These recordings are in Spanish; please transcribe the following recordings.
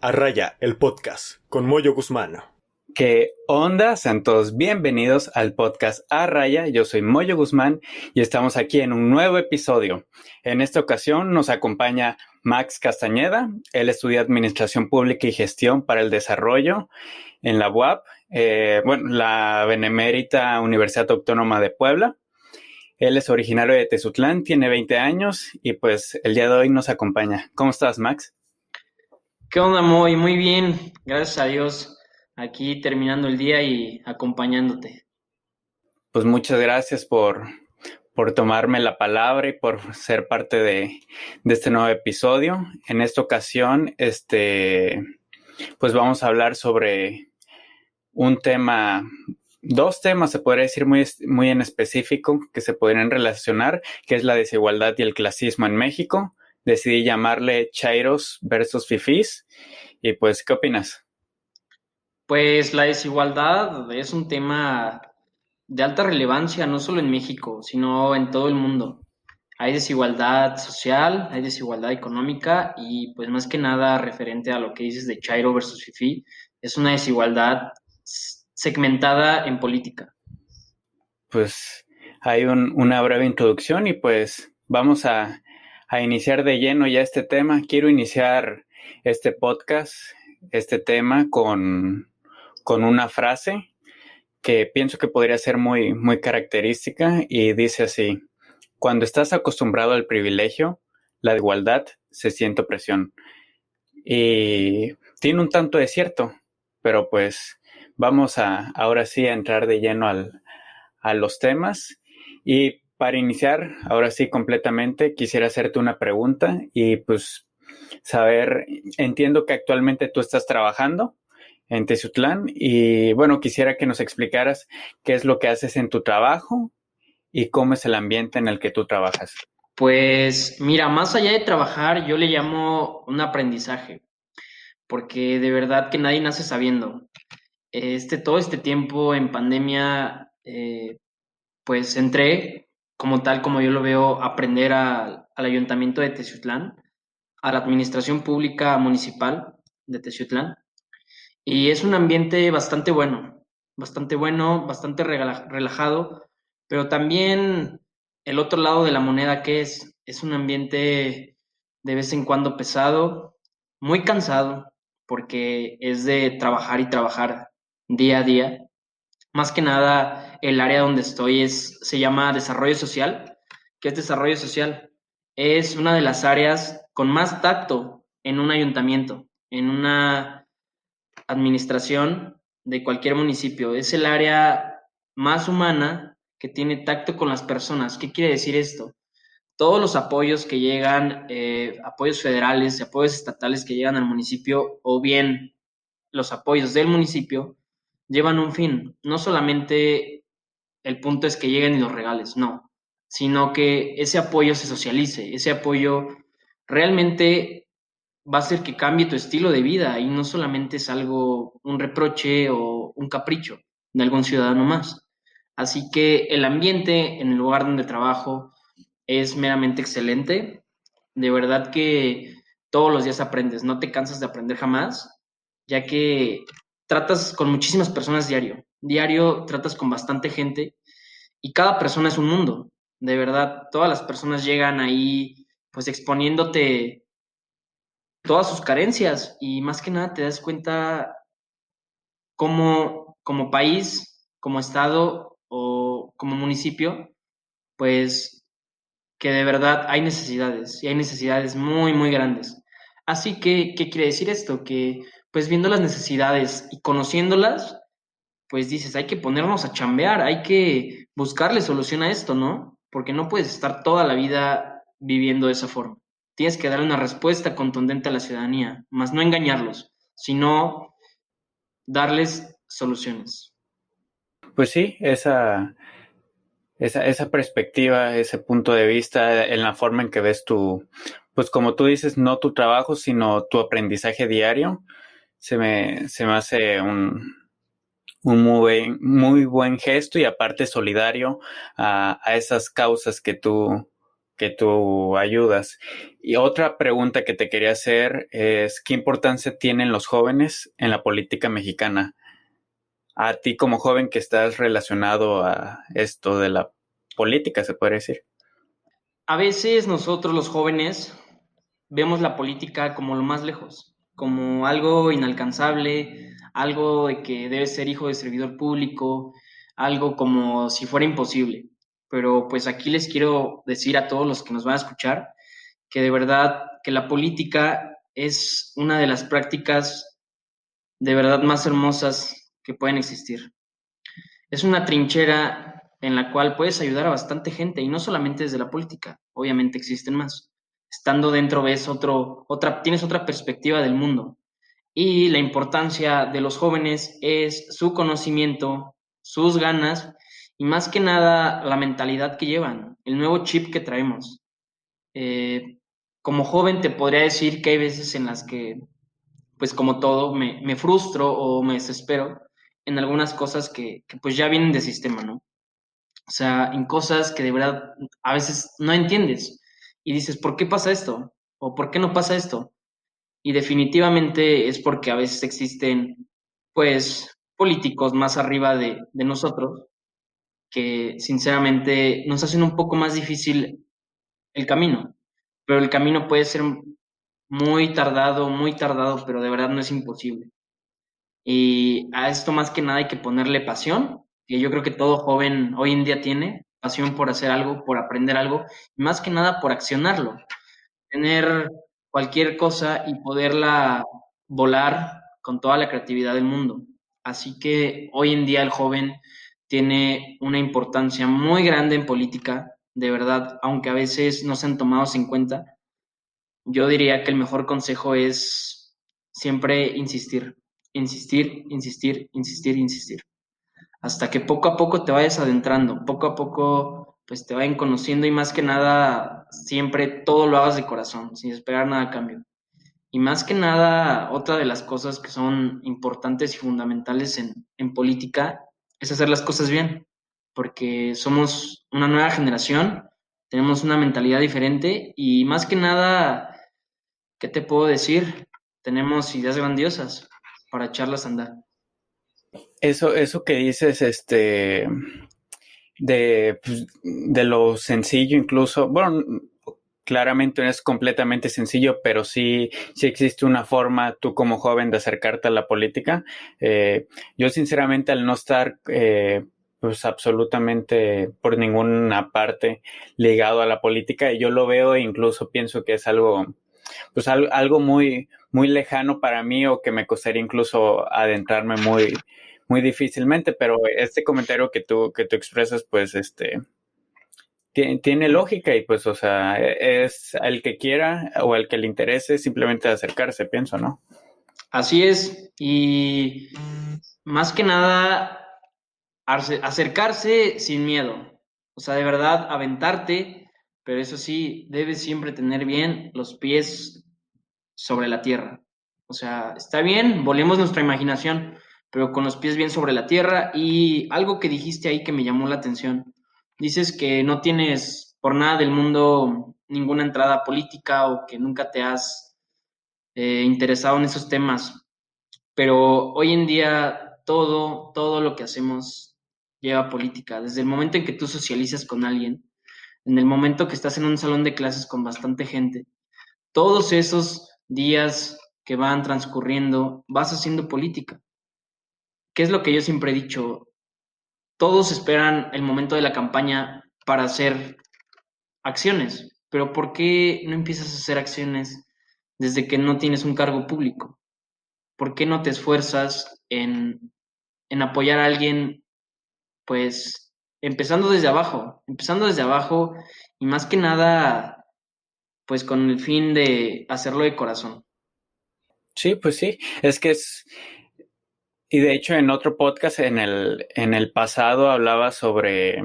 A Raya, el podcast, con Moyo Guzmán. ¿Qué onda, santos? Bienvenidos al podcast A Raya. Yo soy Moyo Guzmán y estamos aquí en un nuevo episodio. En esta ocasión nos acompaña Max Castañeda. Él estudia Administración Pública y Gestión para el Desarrollo en la UAP, la Benemérita Universidad Autónoma de Puebla. Él es originario de Tezutlán, tiene 20 años y pues el día de hoy nos acompaña. ¿Cómo estás, Max? ¿Qué onda, Moy? Muy bien, gracias a Dios. Aquí terminando el día y acompañándote. Pues muchas gracias por tomarme la palabra y por ser parte de este nuevo episodio. En esta ocasión, pues vamos a hablar sobre un tema, dos temas se podría decir muy en específico que se podrían relacionar, que es la desigualdad y el clasismo en México. Decidí llamarle Chairos versus Fifís. Y pues, ¿qué opinas? Pues la desigualdad es un tema de alta relevancia, no solo en México, sino en todo el mundo. Hay desigualdad social, hay desigualdad económica y pues más que nada referente a lo que dices de Chairo versus Fifi, es una desigualdad segmentada en política. Pues hay una breve introducción y pues vamos a iniciar de lleno ya este tema. Quiero iniciar este podcast, este tema con una frase que pienso que podría ser muy característica y dice así: cuando estás acostumbrado al privilegio, la igualdad se siente opresión. Y tiene un tanto de cierto, pero pues vamos ahora sí a entrar de lleno a los temas. Y para iniciar, ahora sí completamente, quisiera hacerte una pregunta y pues saber, entiendo que actualmente tú estás trabajando en Tezutlán y bueno, quisiera que nos explicaras qué es lo que haces en tu trabajo y cómo es el ambiente en el que tú trabajas. Pues mira, más allá de trabajar, yo le llamo un aprendizaje, porque de verdad que nadie nace sabiendo. Todo este tiempo en pandemia, pues entré como tal, como yo lo veo, a aprender al Ayuntamiento de Teciutlán, a la Administración Pública Municipal de Teciutlán, y es un ambiente bastante bueno, bastante relajado, pero también el otro lado de la moneda que es un ambiente de vez en cuando pesado, muy cansado, porque es de trabajar y trabajar día a día. Más que nada, el área donde estoy se llama desarrollo social. ¿Qué es desarrollo social? Es una de las áreas con más tacto en un ayuntamiento, en una administración de cualquier municipio. Es el área más humana que tiene tacto con las personas. ¿Qué quiere decir esto? Todos los apoyos que llegan, apoyos federales, apoyos estatales que llegan al municipio, o bien los apoyos del municipio, llevan un fin. No solamente el punto es que lleguen y los regales, no, sino que ese apoyo se socialice, ese apoyo realmente va a hacer que cambie tu estilo de vida y no solamente es algo, un reproche o un capricho de algún ciudadano más. Así que el ambiente en el lugar donde trabajo es meramente excelente. De verdad que todos los días aprendes, no te cansas de aprender jamás, ya que tratas con muchísimas personas diario. Diario tratas con bastante gente y cada persona es un mundo. De verdad, todas las personas llegan ahí pues exponiéndote todas sus carencias y más que nada te das cuenta cómo como país, como estado o como municipio, pues que de verdad hay necesidades y hay necesidades muy grandes. Así que, ¿qué quiere decir esto? Que pues viendo las necesidades y conociéndolas, pues dices, hay que ponernos a chambear, hay que buscarle solución a esto, ¿no? Porque no puedes estar toda la vida viviendo de esa forma. Tienes que dar una respuesta contundente a la ciudadanía, más no engañarlos, sino darles soluciones. Pues sí, esa perspectiva, ese punto de vista en la forma en que ves pues como tú dices, no tu trabajo, sino tu aprendizaje diario, se me hace un muy buen gesto y aparte solidario a esas causas que que tú ayudas. Y otra pregunta que te quería hacer es, ¿qué importancia tienen los jóvenes en la política mexicana? A ti como joven que estás relacionado a esto de la política, se puede decir. A veces nosotros los jóvenes vemos la política como lo más lejos, como algo inalcanzable, algo de que debes ser hijo de servidor público, algo como si fuera imposible. Pero pues aquí les quiero decir a todos los que nos van a escuchar que de verdad que la política es una de las prácticas de verdad más hermosas que pueden existir. Es una trinchera en la cual puedes ayudar a bastante gente y no solamente desde la política, obviamente existen más. Estando dentro ves tienes otra perspectiva del mundo. Y la importancia de los jóvenes es su conocimiento, sus ganas y más que nada la mentalidad que llevan, el nuevo chip que traemos. Como joven te podría decir que hay veces en las que, pues como todo, me frustro o me desespero en algunas cosas que pues ya vienen de sistema, ¿no? O sea, en cosas que de verdad a veces no entiendes y dices, ¿por qué pasa esto? ¿O por qué no pasa esto? Y definitivamente es porque a veces existen, pues, políticos más arriba de nosotros que sinceramente nos hacen un poco más difícil el camino. Pero el camino puede ser muy tardado, pero de verdad no es imposible. Y a esto más que nada hay que ponerle pasión, que yo creo que todo joven hoy en día tiene, pasión por hacer algo, por aprender algo, y más que nada por accionarlo. Tener cualquier cosa y poderla volar con toda la creatividad del mundo. Así que hoy en día el joven tiene una importancia muy grande en política, de verdad, aunque a veces no sean tomados en cuenta. Yo diría que el mejor consejo es siempre insistir, insistir, insistir, insistir, insistir, hasta que poco a poco te vayas adentrando, poco a poco pues te vayan conociendo y más que nada siempre todo lo hagas de corazón, sin esperar nada a cambio. Y más que nada, otra de las cosas que son importantes y fundamentales en política es hacer las cosas bien, porque somos una nueva generación, tenemos una mentalidad diferente y más que nada, ¿qué te puedo decir? Tenemos ideas grandiosas para echarlas a andar. Eso que dices, pues, de lo sencillo incluso, bueno, claramente no es completamente sencillo, pero sí existe una forma, tú como joven, de acercarte a la política. Yo sinceramente al no estar pues absolutamente por ninguna parte ligado a la política, yo lo veo e incluso pienso que es algo, pues algo muy lejano para mí o que me costaría incluso adentrarme muy difícilmente, pero este comentario que tú expresas, pues tiene lógica y pues, o sea, es al que quiera o al que le interese simplemente acercarse, pienso, ¿no? Así es, y más que nada acercarse sin miedo, o sea, de verdad aventarte, pero eso sí, debes siempre tener bien los pies sobre la tierra. O sea, está bien, volvemos nuestra imaginación, pero con los pies bien sobre la tierra. Y algo que dijiste ahí que me llamó la atención. Dices que no tienes por nada del mundo ninguna entrada política o que nunca te has interesado en esos temas. Pero hoy en día todo lo que hacemos lleva política. Desde el momento en que tú socializas con alguien, en el momento que estás en un salón de clases con bastante gente, todos esos días que van transcurriendo, vas haciendo política. ¿Qué es lo que yo siempre he dicho? Todos esperan el momento de la campaña para hacer acciones, pero ¿por qué no empiezas a hacer acciones desde que no tienes un cargo público? ¿Por qué no te esfuerzas en apoyar a alguien, pues, empezando desde abajo y más que nada, pues, con el fin de hacerlo de corazón? Sí, pues sí, es que y de hecho en otro podcast en el pasado hablaba sobre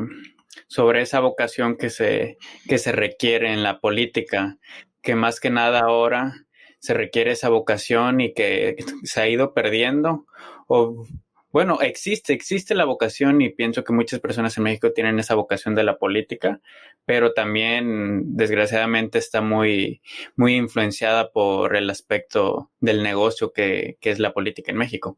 esa vocación que se requiere en la política, que más que nada ahora se requiere esa vocación y que se ha ido perdiendo, o bueno, existe la vocación y pienso que muchas personas en México tienen esa vocación de la política, pero también desgraciadamente está muy, muy influenciada por el aspecto del negocio que es la política en México.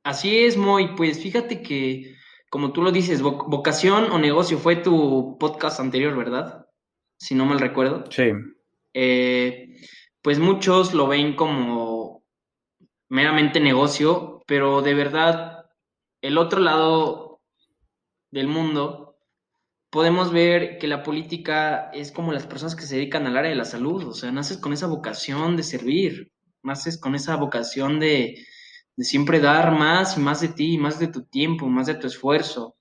Así es, Moy. Pues fíjate que, como tú lo dices, vocación o negocio fue tu podcast anterior, ¿verdad? Si no mal recuerdo. Sí, Eh, pues muchos lo ven como meramente negocio, pero de verdad, el otro lado del mundo, podemos ver que la política es como las personas que se dedican al área de la salud, o sea, naces con esa vocación de servir, naces con esa vocación de siempre dar más y más de ti, más de tu tiempo, más de tu esfuerzo,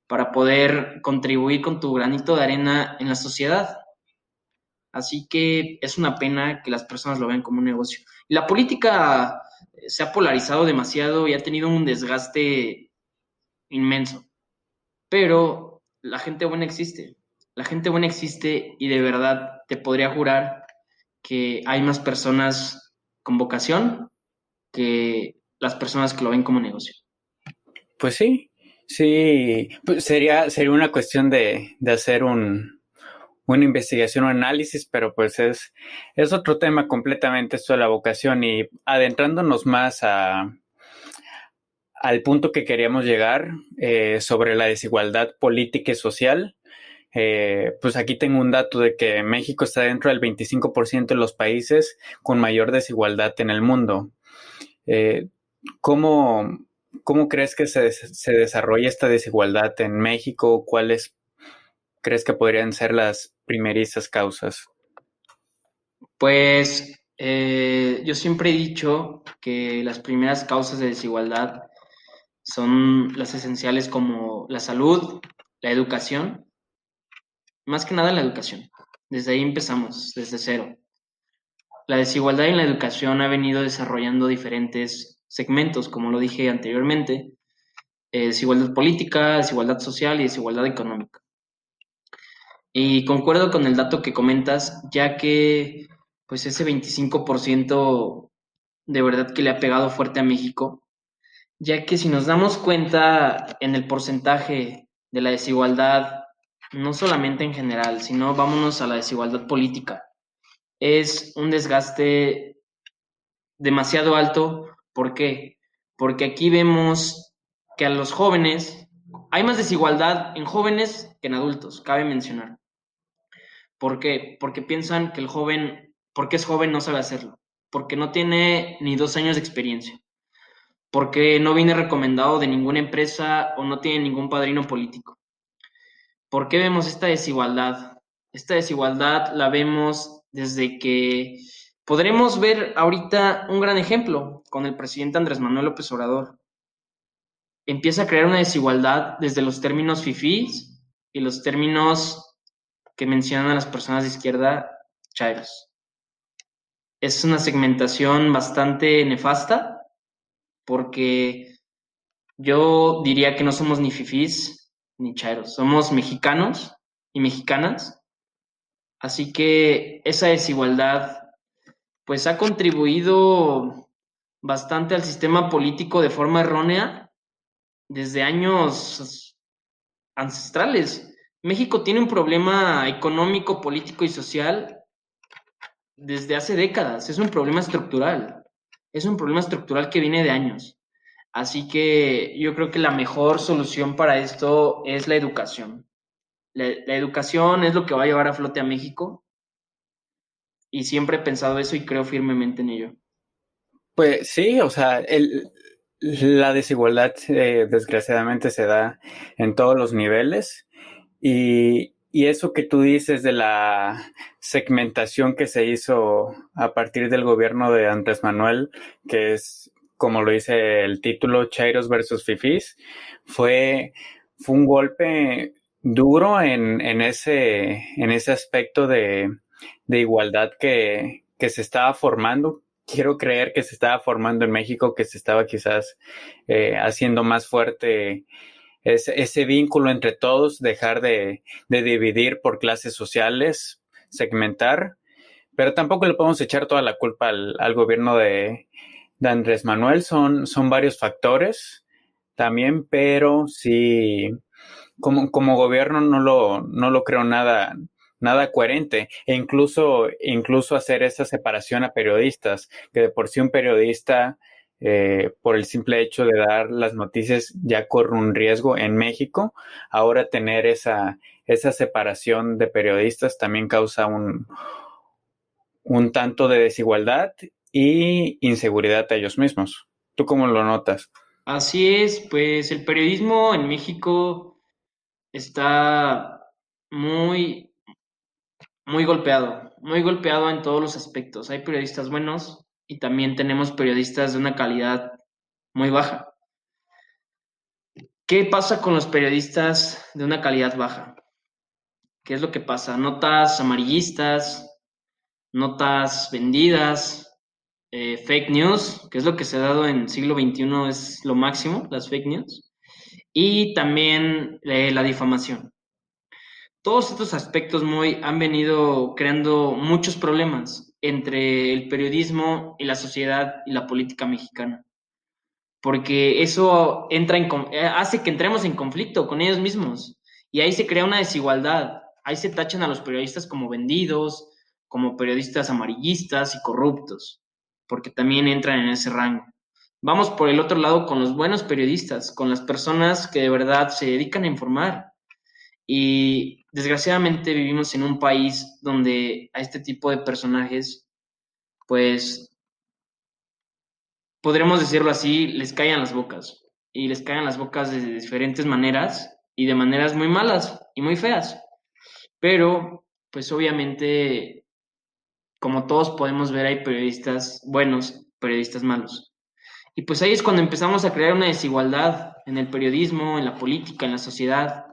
para poder contribuir con tu granito de arena en la sociedad. Así que es una pena que las personas lo vean como un negocio. Y la política se ha polarizado demasiado y ha tenido un desgaste inmenso. Pero la gente buena existe. La gente buena existe y de verdad te podría jurar que hay más personas con vocación que las personas que lo ven como negocio. pues sí, pues sería una cuestión de hacer una investigación o análisis, pero pues es otro tema completamente esto de la vocación y adentrándonos más al punto que queríamos llegar sobre la desigualdad política y social. Pues aquí tengo un dato de que México está dentro del 25% de los países con mayor desigualdad en el mundo. Eh, ¿cómo, ¿Cómo crees que se desarrolla esta desigualdad en México? ¿Cuáles crees que podrían ser las primerizas causas? Pues yo siempre he dicho que las primeras causas de desigualdad son las esenciales como la salud, la educación, más que nada la educación. Desde ahí empezamos, desde cero. La desigualdad en la educación ha venido desarrollando diferentes segmentos, como lo dije anteriormente, desigualdad política, desigualdad social y desigualdad económica. Y concuerdo con el dato que comentas, ya que pues ese 25% de verdad que le ha pegado fuerte a México, ya que si nos damos cuenta en el porcentaje de la desigualdad, no solamente en general, sino vámonos a la desigualdad política, es un desgaste demasiado alto. ¿Por qué? Porque aquí vemos que a los jóvenes, hay más desigualdad en jóvenes que en adultos, cabe mencionar. ¿Por qué? Porque piensan que el joven, porque es joven, no sabe hacerlo, porque no tiene ni 2 años de experiencia, porque no viene recomendado de ninguna empresa o no tiene ningún padrino político. ¿Por qué vemos esta desigualdad? Esta desigualdad la vemos desde que podremos ver ahorita un gran ejemplo con el presidente Andrés Manuel López Obrador. Empieza a crear una desigualdad desde los términos fifís y los términos que mencionan a las personas de izquierda, chairos. Es una segmentación bastante nefasta porque yo diría que no somos ni fifís ni chairos, somos mexicanos y mexicanas. Así que esa desigualdad pues ha contribuido bastante al sistema político de forma errónea desde años ancestrales. México tiene un problema económico, político y social desde hace décadas. Es un problema estructural. Es un problema estructural que viene de años. Así que yo creo que la mejor solución para esto es la educación. La educación es lo que va a llevar a flote a México y siempre he pensado eso y creo firmemente en ello. Pues sí, o sea, la desigualdad desgraciadamente se da en todos los niveles y eso que tú dices de la segmentación que se hizo a partir del gobierno de Andrés Manuel, que es, como lo dice el título, Chairos versus Fifís, fue un golpe duro en ese aspecto de igualdad que se estaba formando. Quiero creer que se estaba formando en México, que se estaba quizás haciendo más fuerte ese vínculo entre todos, dejar de dividir por clases sociales, segmentar, pero tampoco le podemos echar toda la culpa al gobierno de Andrés Manuel son varios factores también, pero sí, como gobierno no lo creo nada coherente. E incluso hacer esa separación a periodistas, que de por sí un periodista, por el simple hecho de dar las noticias, ya corre un riesgo en México. Ahora tener esa separación de periodistas también causa un tanto de desigualdad y inseguridad a ellos mismos. ¿Tú cómo lo notas? Así es, pues el periodismo en México está muy, muy golpeado en todos los aspectos. Hay periodistas buenos y también tenemos periodistas de una calidad muy baja. ¿Qué pasa con los periodistas de una calidad baja? ¿Qué es lo que pasa? Notas amarillistas, notas vendidas, fake news, que es lo que se ha dado en siglo XXI, es lo máximo, las fake news, y también la difamación. Todos estos aspectos han venido creando muchos problemas entre el periodismo y la sociedad y la política mexicana, porque eso hace que entremos en conflicto con ellos mismos y ahí se crea una desigualdad, ahí se tachan a los periodistas como vendidos, como periodistas amarillistas y corruptos, porque también entran en ese rango. Vamos por el otro lado con los buenos periodistas, con las personas que de verdad se dedican a informar. Y desgraciadamente vivimos en un país donde a este tipo de personajes, pues podremos decirlo así, les callan las bocas. Y les callan las bocas de diferentes maneras y de maneras muy malas y muy feas. Pero, pues obviamente, como todos podemos ver, hay periodistas buenos, periodistas malos. Y pues ahí es cuando empezamos a crear una desigualdad en el periodismo, en la política, en la sociedad.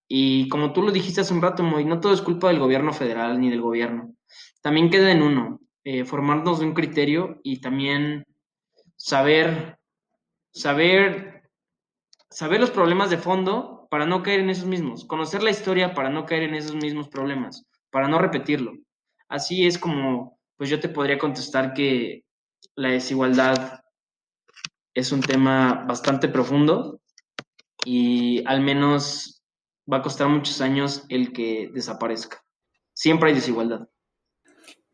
Y como tú lo dijiste hace un rato, Moy, no todo es culpa del gobierno federal ni del gobierno. También queda en uno, formarnos de un criterio y también saber, saber, saber los problemas de fondo para no caer en esos mismos, conocer la historia para no caer en esos mismos problemas, para no repetirlo. Así es como, pues yo te podría contestar que la desigualdad es un tema bastante profundo y al menos va a costar muchos años el que desaparezca. Siempre hay desigualdad.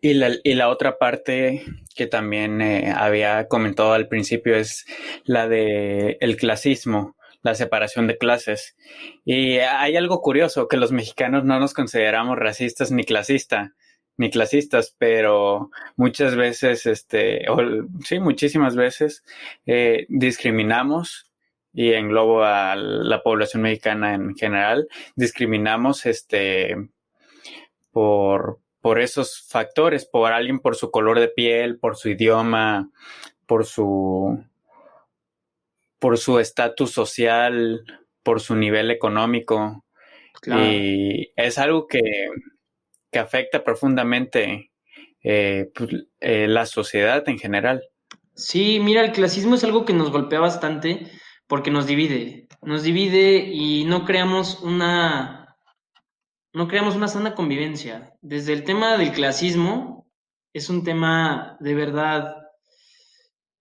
Y la otra parte que también había comentado al principio es la de el clasismo, la separación de clases. Y hay algo curioso, que los mexicanos no nos consideramos racistas ni clasistas, pero muchas veces, sí, muchísimas veces discriminamos, y englobo a la población mexicana en general, discriminamos por esos factores, por alguien, por su color de piel, por su idioma, por su por su estatus social, por su nivel económico. Claro. Y es algo que afecta profundamente pues, la sociedad en general. Sí, mira, el clasismo es algo que nos golpea bastante porque nos divide y no creamos una sana convivencia. Desde el tema del clasismo es un tema de verdad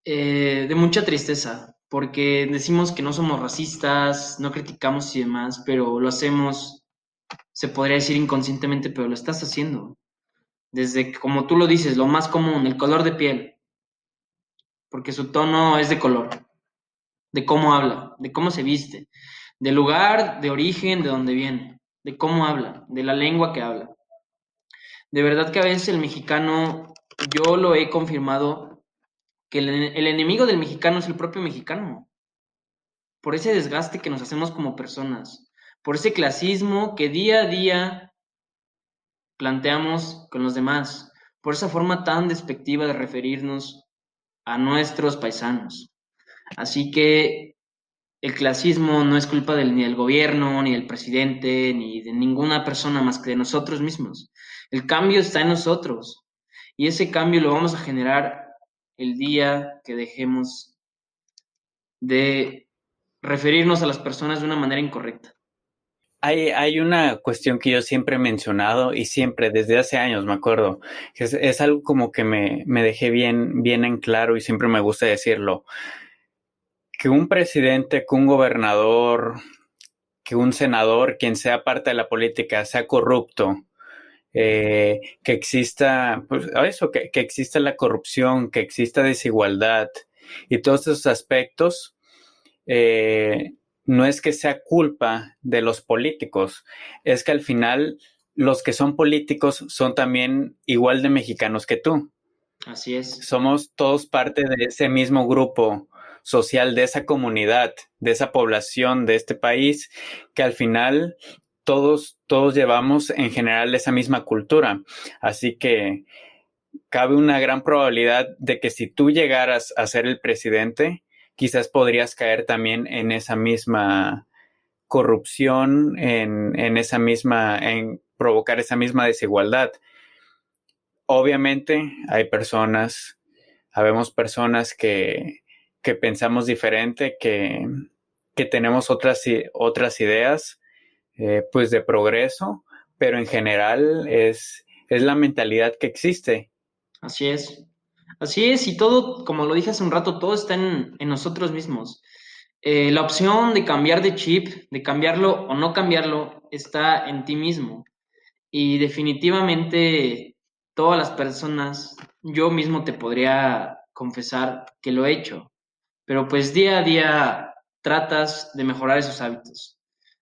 de mucha tristeza, porque decimos que no somos racistas, no criticamos y demás, pero lo hacemos, se podría decir inconscientemente, pero lo estás haciendo. Desde, como tú lo dices, lo más común, el color de piel, porque su tono es de color, de cómo habla, de cómo se viste, del lugar, de origen, de dónde viene, de cómo habla, de la lengua que habla. De verdad que a veces el mexicano, yo lo he confirmado, que el enemigo del mexicano es el propio mexicano, por ese desgaste que nos hacemos como personas, por ese clasismo que día a día planteamos con los demás, por esa forma tan despectiva de referirnos a nuestros paisanos. Así que el clasismo no es culpa ni del gobierno, ni del presidente, ni de ninguna persona más que de nosotros mismos. El cambio está en nosotros y ese cambio lo vamos a generar el día que dejemos de referirnos a las personas de una manera incorrecta. Hay una cuestión que yo siempre he mencionado y siempre, desde hace años, me acuerdo, que es algo como que me dejé bien en claro y siempre me gusta decirlo, que un presidente, que un gobernador, que un senador, quien sea parte de la política, sea corrupto, que exista, pues, eso, que exista la corrupción, que exista desigualdad y todos esos aspectos, eh, no es que sea culpa de los políticos, es que al final los que son políticos son también igual de mexicanos que tú. Así es, Somos todos parte de ese mismo grupo social, de esa comunidad, de esa población, de este país, que al final todos llevamos en general esa misma cultura. Así que cabe una gran probabilidad de que si tú llegaras a ser el presidente, quizás podrías caer también en esa misma corrupción, en provocar esa misma desigualdad. Obviamente habemos personas que pensamos diferente, que tenemos otras ideas, pues de progreso, pero en general es la mentalidad que existe. así es. Así es, y todo, como lo dije hace un rato, todo está en nosotros mismos. La opción de cambiar de chip, de cambiarlo o no cambiarlo, está en ti mismo. Y definitivamente todas las personas, yo mismo te podría confesar que lo he hecho, pero pues día a día tratas de mejorar esos hábitos,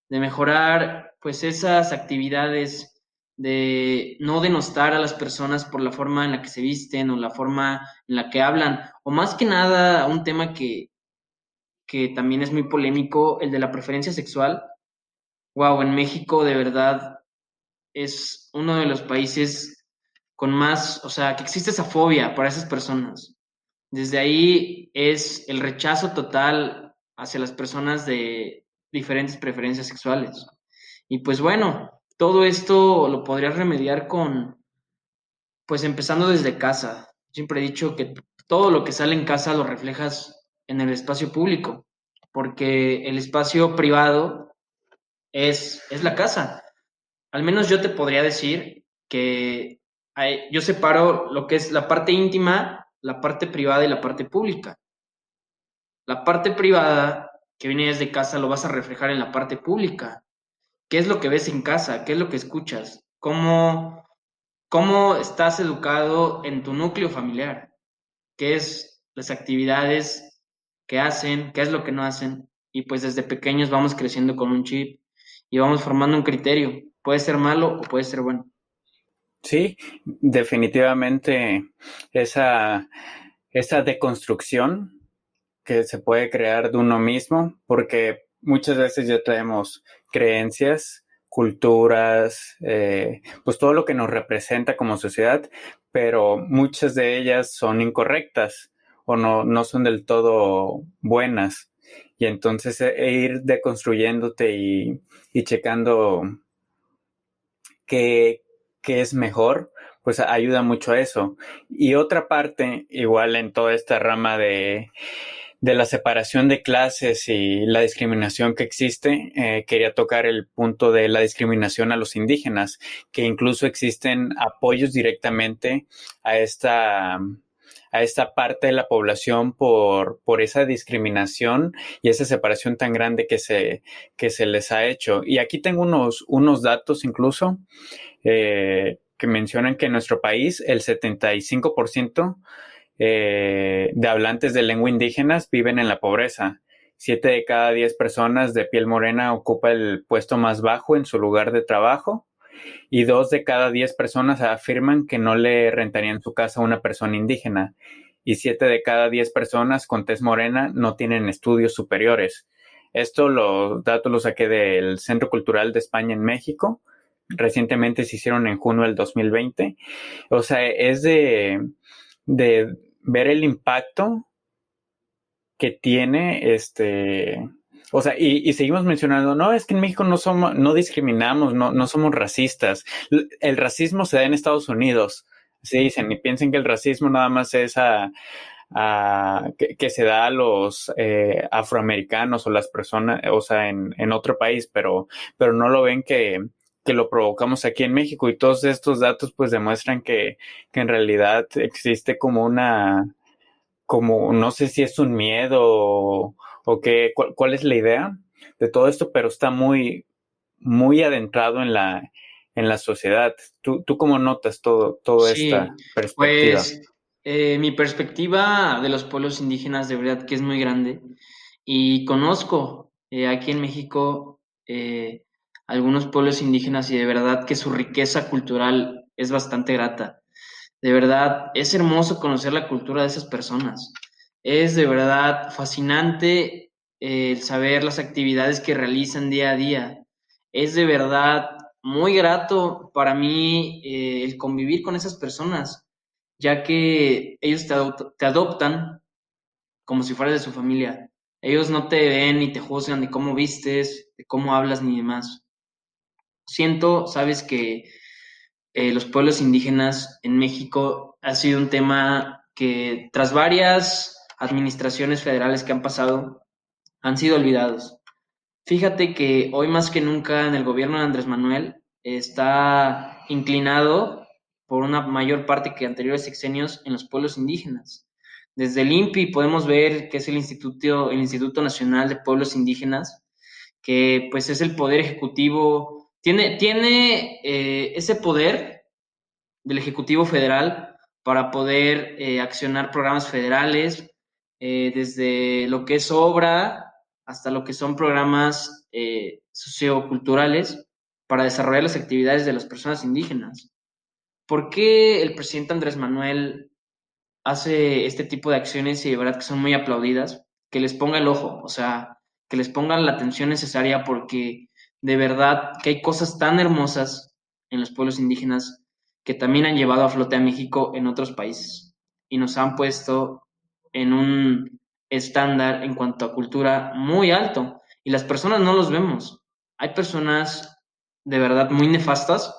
de mejorar pues esas actividades, de no denostar a las personas por la forma en la que se visten o la forma en la que hablan, o más que nada un tema que también es muy polémico, el de la preferencia sexual. Wow, en México de verdad es uno de los países con más, o sea, que existe esa fobia para esas personas. Desde ahí es el rechazo total hacia las personas de diferentes preferencias sexuales. Y pues bueno, todo esto lo podrías remediar pues empezando desde casa. Siempre he dicho que todo lo que sale en casa lo reflejas en el espacio público, porque el espacio privado es la casa. Al menos yo te podría decir que yo separo lo que es la parte íntima, la parte privada y la parte pública. La parte privada que viene desde casa lo vas a reflejar en la parte pública. ¿Qué es lo que ves en casa? ¿Qué es lo que escuchas? ¿Cómo estás educado en tu núcleo familiar? ¿Qué es las actividades que hacen? ¿Qué es lo que no hacen? Y pues desde pequeños vamos creciendo con un chip y vamos formando un criterio. Puede ser malo o puede ser bueno. Sí, definitivamente esa, esa deconstrucción que se puede crear de uno mismo, porque muchas veces ya traemos creencias, culturas, pues todo lo que nos representa como sociedad, pero muchas de ellas son incorrectas o no son del todo buenas. Y entonces ir deconstruyéndote y checando qué, qué es mejor, pues ayuda mucho a eso. Y otra parte, igual en toda esta rama de la separación de clases y la discriminación que existe, quería tocar el punto de la discriminación a los indígenas, que incluso existen apoyos directamente a esta parte de la población por esa discriminación y esa separación tan grande que se les ha hecho. Y aquí tengo unos datos incluso que mencionan que en nuestro país el 75% de hablantes de lengua indígenas viven en la pobreza. 7 de cada 10 personas de piel morena ocupa el puesto más bajo en su lugar de trabajo y 2 de cada 10 personas afirman que no le rentarían su casa a una persona indígena y 7 de cada 10 personas con tez morena no tienen estudios superiores. Esto los datos los saqué del Centro Cultural de España en México. Recientemente se hicieron en junio del 2020. O sea, es de ver el impacto que tiene o sea, y seguimos mencionando, no, es que en México no discriminamos, no somos racistas. El racismo se da en Estados Unidos. Sí, dicen, y piensen que el racismo nada más es que se da a los afroamericanos o las personas, o sea, en otro país, pero no lo ven que lo provocamos aquí en México, y todos estos datos pues demuestran que en realidad existe como como no sé si es un miedo o qué, cuál es la idea de todo esto, pero está muy adentrado en en la sociedad. ¿Tú cómo notas toda Sí, esta perspectiva? pues mi perspectiva de los pueblos indígenas de verdad que es muy grande y conozco aquí en México algunos pueblos indígenas y de verdad que su riqueza cultural es bastante grata. De verdad, es hermoso conocer la cultura de esas personas. Es de verdad fascinante el saber las actividades que realizan día a día. Es de verdad muy grato para mí el convivir con esas personas, ya que ellos te adoptan como si fueras de su familia. Ellos no te ven ni te juzgan de cómo vistes, de cómo hablas ni demás. Siento, sabes que los pueblos indígenas en México ha sido un tema que tras varias administraciones federales que han pasado, han sido olvidados. Fíjate que hoy más que nunca en el gobierno de Andrés Manuel está inclinado por una mayor parte que anteriores sexenios en los pueblos indígenas. Desde el INPI podemos ver que es el Instituto Nacional de Pueblos Indígenas, que pues es el poder ejecutivo, tiene ese poder del Ejecutivo Federal para poder accionar programas federales, desde lo que es obra hasta lo que son programas socioculturales para desarrollar las actividades de las personas indígenas. ¿Por qué el presidente Andrés Manuel hace este tipo de acciones y de verdad que son muy aplaudidas? Que les ponga el ojo, o sea, que les pongan la atención necesaria porque de verdad que hay cosas tan hermosas en los pueblos indígenas que también han llevado a flote a México en otros países y nos han puesto en un estándar en cuanto a cultura muy alto y las personas no los vemos. Hay personas de verdad muy nefastas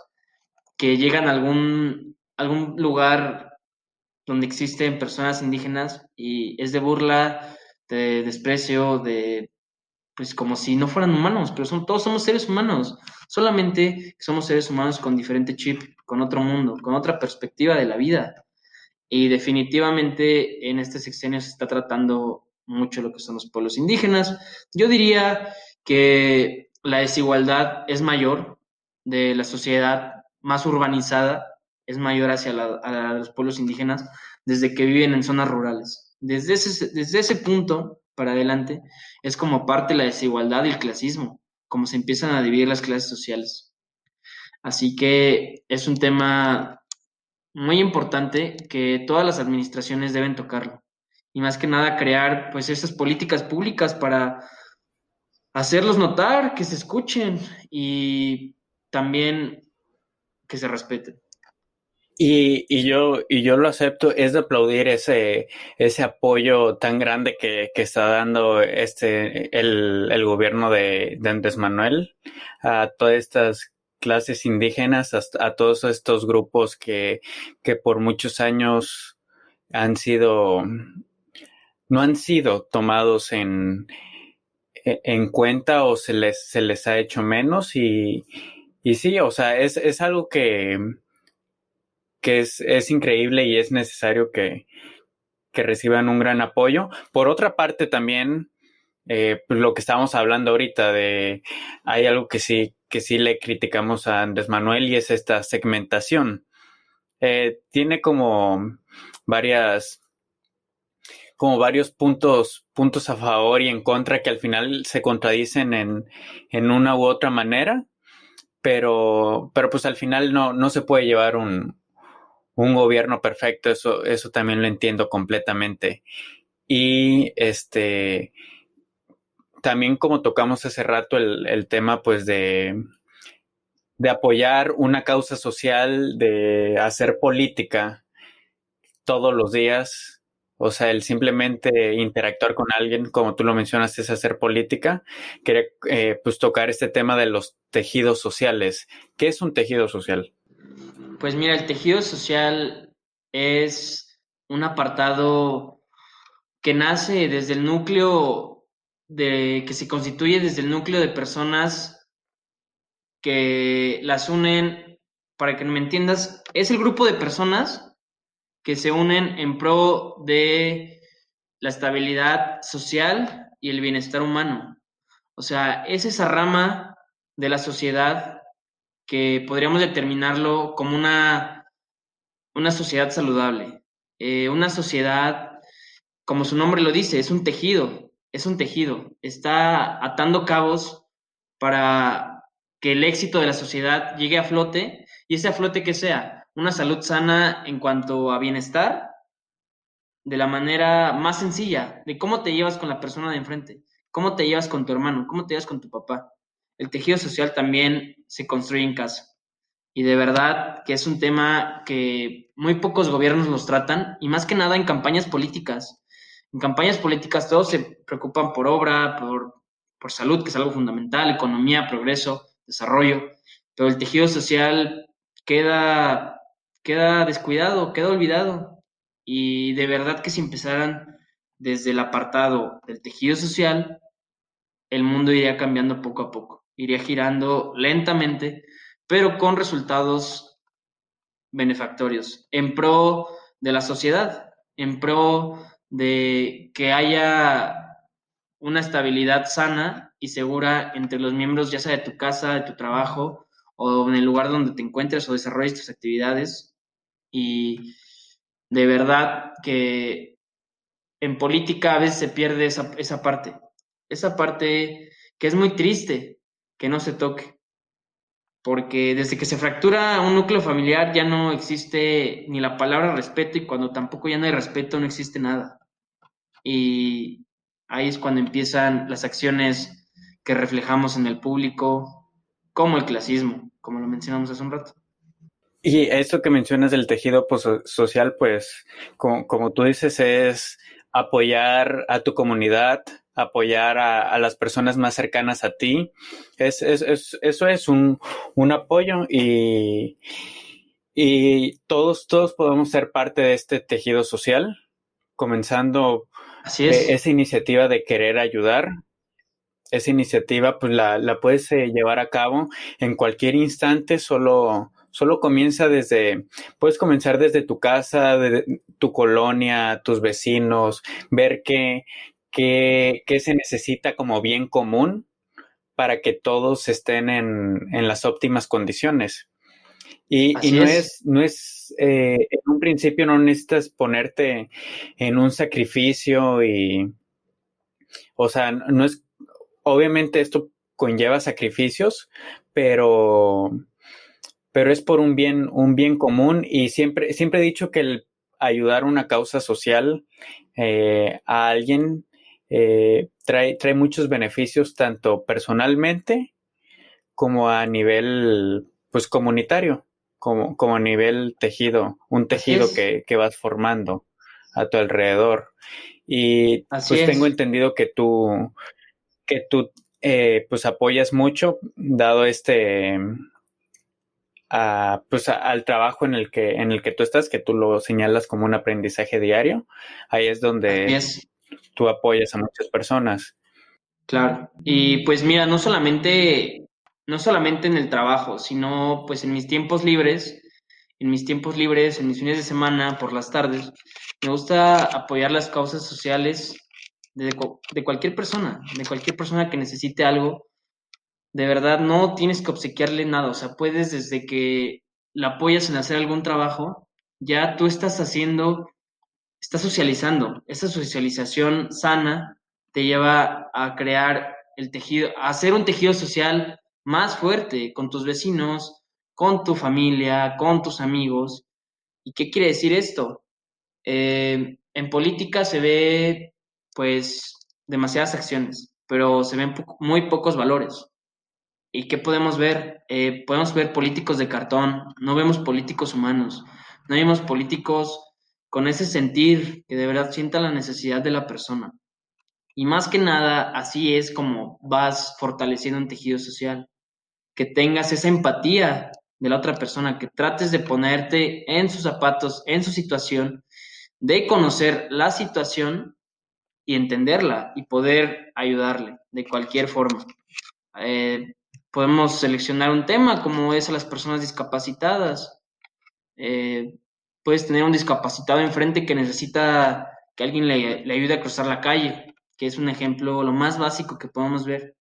que llegan a algún lugar donde existen personas indígenas y es de burla, de desprecio, de pues como si no fueran humanos, pero todos somos seres humanos, solamente que somos seres humanos con diferente chip, con otro mundo, con otra perspectiva de la vida. Y definitivamente en este sexenio se está tratando mucho lo que son los pueblos indígenas. Yo diría que la desigualdad es mayor de la sociedad más urbanizada, es mayor hacia a los pueblos indígenas desde que viven en zonas rurales. Desde ese punto para adelante es como parte la desigualdad y el clasismo, como se empiezan a dividir las clases sociales. Así que es un tema muy importante que todas las administraciones deben tocarlo. Y más que nada crear pues esas políticas públicas para hacerlos notar, que se escuchen y también que se respeten. Y yo lo acepto, es de aplaudir ese apoyo tan grande que está dando el gobierno de Andrés Manuel a todas estas clases indígenas, a todos estos grupos que por muchos años han sido, no han sido tomados en cuenta, o se les ha hecho menos, y sí, o sea, es algo que es increíble y es necesario que reciban un gran apoyo. Por otra parte, también pues lo que estábamos hablando ahorita hay algo que sí le criticamos a Andrés Manuel, y es esta segmentación. Tiene varias, como varios puntos a favor y en contra, que al final se contradicen en una u otra manera, pero pues al final no se puede llevar un gobierno perfecto, eso también lo entiendo completamente. Y también, como tocamos hace rato el tema pues de apoyar una causa social, de hacer política todos los días, o sea, el simplemente interactuar con alguien, como tú lo mencionas, es hacer política. Quería pues tocar este tema de los tejidos sociales. ¿Qué es un tejido social? Pues mira, el tejido social es un apartado que nace desde el núcleo que se constituye desde el núcleo de personas que las unen, para que me entiendas, es el grupo de personas que se unen en pro de la estabilidad social y el bienestar humano. O sea, es esa rama de la sociedad que podríamos determinarlo como una sociedad saludable. Una sociedad, como su nombre lo dice, es un tejido, está atando cabos para que el éxito de la sociedad llegue a flote, y ese a flote que sea una salud sana en cuanto a bienestar, de la manera más sencilla, de cómo te llevas con la persona de enfrente, cómo te llevas con tu hermano, cómo te llevas con tu papá. El tejido social también se construye en casa. Y de verdad que es un tema que muy pocos gobiernos los tratan, y más que nada en campañas políticas. En campañas políticas todos se preocupan por obra, por salud, que es algo fundamental, economía, progreso, desarrollo, pero el tejido social queda, queda descuidado, queda olvidado. Y de verdad que si empezaran desde el apartado del tejido social, el mundo iría cambiando poco a poco, iría girando lentamente, pero con resultados benefactorios, en pro de la sociedad, en pro de que haya una estabilidad sana y segura entre los miembros, ya sea de tu casa, de tu trabajo, o en el lugar donde te encuentres o desarrolles tus actividades. Y de verdad que en política a veces se pierde esa parte que es muy triste que no se toque, porque desde que se fractura un núcleo familiar ya no existe ni la palabra respeto, y cuando tampoco ya no hay respeto no existe nada. Y ahí es cuando empiezan las acciones que reflejamos en el público, como el clasismo, como lo mencionamos hace un rato. Y eso que mencionas del tejido social, pues, como tú dices, es apoyar a tu comunidad, apoyar a las personas más cercanas a ti. Eso es un apoyo, y todos podemos ser parte de este tejido social, comenzando Así es, esa iniciativa de querer ayudar. Esa iniciativa pues la puedes llevar a cabo en cualquier instante, solo puedes comenzar desde tu casa, de tu colonia, tus vecinos, ver qué se necesita como bien común para que todos estén en las óptimas condiciones. Y así es, no es en un principio no necesitas ponerte en un sacrificio o sea, no es, obviamente esto conlleva sacrificios, pero, pero es por un bien común, y siempre he dicho que el ayudar a una causa social a alguien trae muchos beneficios, tanto personalmente como a nivel pues comunitario, como a nivel tejido, un así tejido es, que vas formando a tu alrededor. Y así pues tengo es. entendido que tú pues apoyas mucho, dado al trabajo en el que tú estás, que tú lo señalas como un aprendizaje diario. Ahí es Así donde es. tú apoyas a muchas personas. Claro. Y pues mira, no solamente en el trabajo, sino pues en mis fines de semana, por las tardes, me gusta apoyar las causas sociales de cualquier persona que necesite algo. De verdad, no tienes que obsequiarle nada, o sea, puedes desde que la apoyas en hacer algún trabajo, ya tú estás socializando. Esa socialización sana te lleva a crear el tejido, a hacer un tejido social más fuerte con tus vecinos, con tu familia, con tus amigos. ¿Y qué quiere decir esto? En política se ve, pues, demasiadas acciones, pero se ven muy pocos valores. ¿Y qué podemos ver? Podemos ver políticos de cartón, no vemos políticos humanos, no vemos políticos con ese sentir que de verdad sienta la necesidad de la persona. Y más que nada, así es como vas fortaleciendo un tejido social, que tengas esa empatía de la otra persona, que trates de ponerte en sus zapatos, en su situación, de conocer la situación y entenderla y poder ayudarle de cualquier forma. Podemos seleccionar un tema como es a las personas discapacitadas. Puedes tener un discapacitado enfrente que necesita que alguien le ayude a cruzar la calle, que es un ejemplo lo más básico que podemos ver.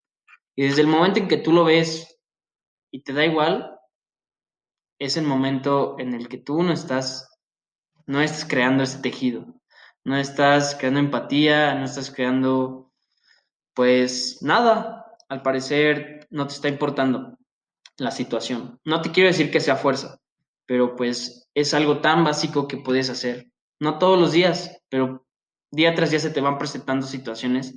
Y desde el momento en que tú lo ves y te da igual, es el momento en el que tú no estás creando ese tejido, no estás creando empatía, no estás creando, pues nada, al parecer no te está importando la situación. No te quiero decir que sea fuerza, pero pues es algo tan básico que puedes hacer. No todos los días, pero día tras día se te van presentando situaciones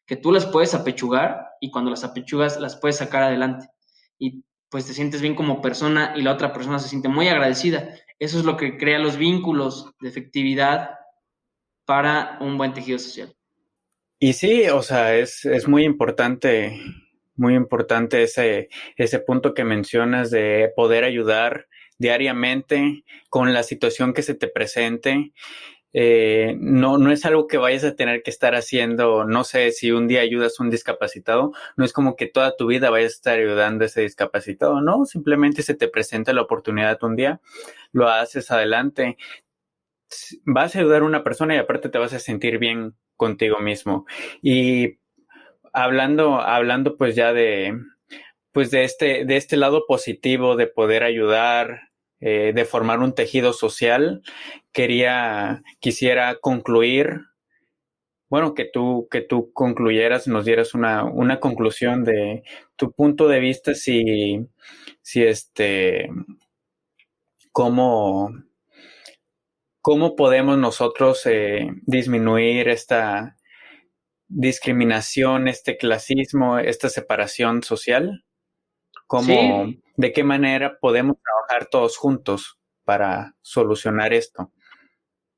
que tú las puedes apechugar y cuando las apechugas las puedes sacar adelante. Y pues te sientes bien como persona y la otra persona se siente muy agradecida. Eso es lo que crea los vínculos de efectividad para un buen tejido social. Y sí, o sea, es muy importante ese punto que mencionas de poder ayudar diariamente con la situación que se te presente. No es algo que vayas a tener que estar haciendo, no sé, si un día ayudas a un discapacitado, no es como que toda tu vida vayas a estar ayudando a ese discapacitado, no, simplemente se te presenta la oportunidad un día, lo haces adelante, vas a ayudar a una persona y aparte te vas a sentir bien contigo mismo. Y hablando pues ya de este lado positivo de poder ayudar, de formar un tejido social, quisiera concluir, bueno, que tú concluyeras, nos dieras una conclusión de tu punto de vista, si cómo, cómo podemos nosotros disminuir esta discriminación, este clasismo, esta separación social. ¿Cómo, Sí, de qué manera podemos trabajar todos juntos para solucionar esto?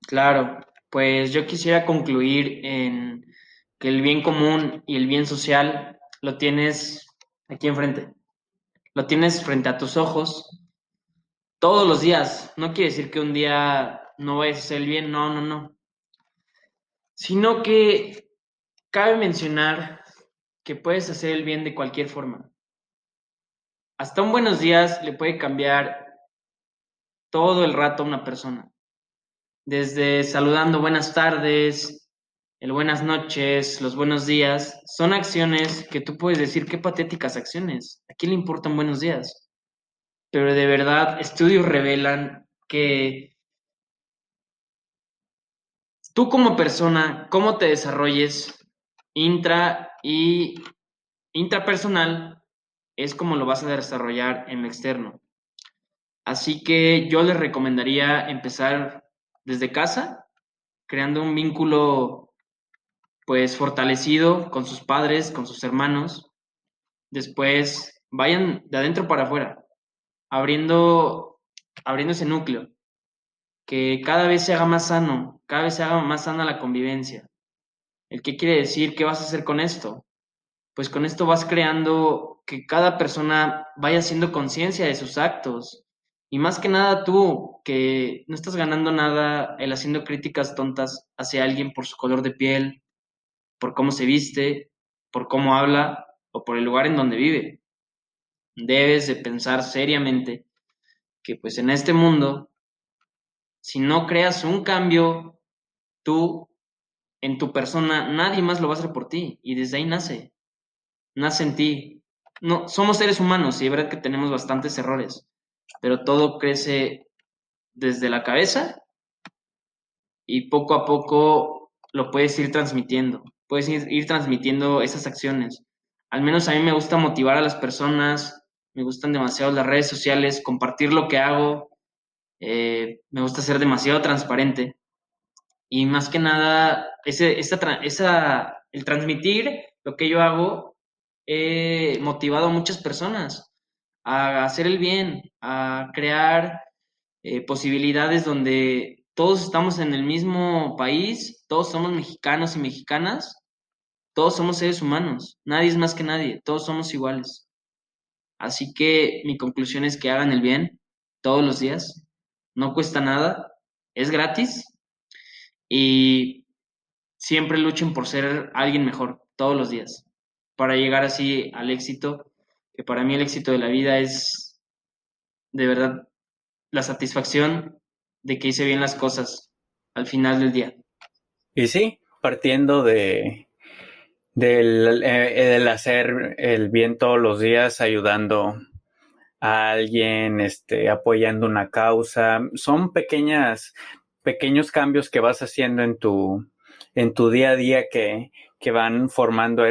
claro, pues yo quisiera concluir en que el bien común y el bien social lo tienes aquí enfrente, lo tienes frente a tus ojos todos los días. No quiere decir que un día no vayas a hacer el bien, no, no, no, sino que cabe mencionar que puedes hacer el bien de cualquier forma. Hasta un buenos días le puede cambiar todo el rato a una persona. Desde saludando buenas tardes, el buenas noches, los buenos días, son acciones que tú puedes decir qué patéticas acciones. ¿A quién le importan buenos días? Pero de verdad, estudios revelan que tú como persona, cómo te desarrolles intra y intrapersonal, es como lo vas a desarrollar en lo externo. Así que yo les recomendaría empezar desde casa, creando un vínculo pues fortalecido con sus padres, con sus hermanos. Después vayan de adentro para afuera, abriendo ese núcleo, que cada vez se haga más sano, cada vez se haga más sana la convivencia. ¿El qué quiere decir? ¿Qué vas a hacer con esto? Pues con esto vas creando que cada persona vaya haciendo conciencia de sus actos. Y más que nada tú, que no estás ganando nada el haciendo críticas tontas hacia alguien por su color de piel, por cómo se viste, por cómo habla o por el lugar en donde vive. Debes de pensar seriamente que pues en este mundo, si no creas un cambio, tú, en tu persona, nadie más lo va a hacer por ti. Y desde ahí nace en ti. No, somos seres humanos y es verdad que tenemos bastantes errores, pero todo crece desde la cabeza y poco a poco lo puedes ir transmitiendo. Puedes ir transmitiendo esas acciones. Al menos a mí me gusta motivar a las personas, me gustan demasiado las redes sociales, compartir lo que hago, me gusta ser demasiado transparente. Y más que nada, el transmitir lo que yo hago, he motivado a muchas personas a hacer el bien, a crear posibilidades donde todos estamos en el mismo país, todos somos mexicanos y mexicanas, todos somos seres humanos, nadie es más que nadie, todos somos iguales. Así que mi conclusión es que hagan el bien todos los días, no cuesta nada, es gratis y siempre luchen por ser alguien mejor todos los días, para llegar así al éxito, que para mí el éxito de la vida es de verdad la satisfacción de que hice bien las cosas al final del día. Y sí, partiendo del hacer el bien todos los días, ayudando a alguien, apoyando una causa, son pequeños cambios que vas haciendo en tu día a día que van formando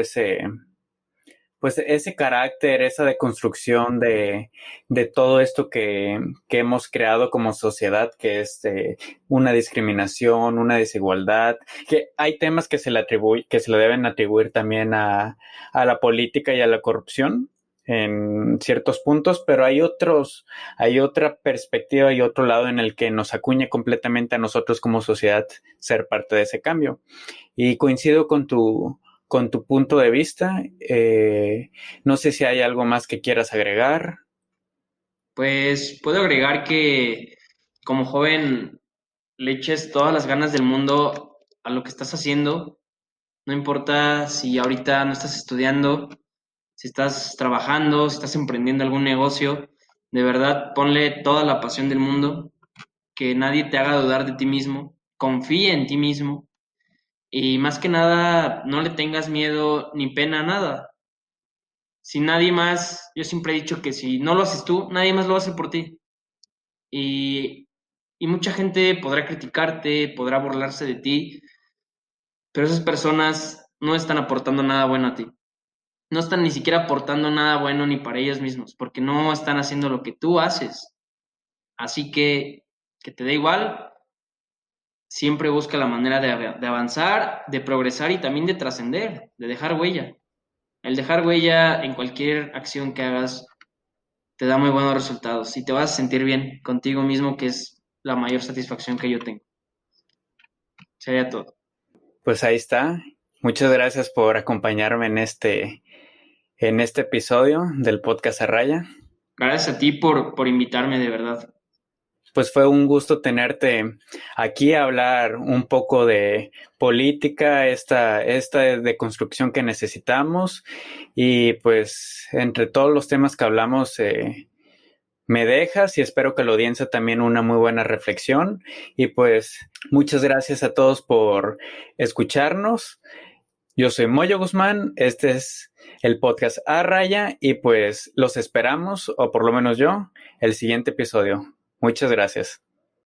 pues ese carácter, esa deconstrucción de todo esto que hemos creado como sociedad, que es una discriminación, una desigualdad, que hay temas que se le deben atribuir también a la política y a la corrupción en ciertos puntos, pero hay otra perspectiva y otro lado en el que nos acuña completamente a nosotros como sociedad ser parte de ese cambio. Y coincido con tu punto de vista. No sé si hay algo más que quieras agregar. Pues puedo agregar que como joven le eches todas las ganas del mundo a lo que estás haciendo. No importa si ahorita no estás estudiando, si estás trabajando, si estás emprendiendo algún negocio, de verdad ponle toda la pasión del mundo, que nadie te haga dudar de ti mismo, confíe en ti mismo y más que nada no le tengas miedo ni pena a nada. Si nadie más, yo siempre he dicho que si no lo haces tú, nadie más lo hace por ti. Y, y mucha gente podrá criticarte, podrá burlarse de ti, pero esas personas no están aportando nada bueno a ti. No están ni siquiera aportando nada bueno ni para ellos mismos, porque no están haciendo lo que tú haces. Así que te da igual, siempre busca la manera de avanzar, de progresar y también de trascender, de dejar huella. El dejar huella en cualquier acción que hagas te da muy buenos resultados y te vas a sentir bien contigo mismo, que es la mayor satisfacción que yo tengo. Sería todo. Pues ahí está. Muchas gracias por acompañarme en este episodio del podcast A Raya. Gracias a ti por invitarme, de verdad. Pues fue un gusto tenerte aquí a hablar un poco de política, esta deconstrucción que necesitamos y pues entre todos los temas que hablamos me dejas y espero que la audiencia también una muy buena reflexión y pues muchas gracias a todos por escucharnos. Yo soy Moyo Guzmán, este es el podcast A Raya y pues los esperamos, o por lo menos yo, el siguiente episodio. Muchas gracias.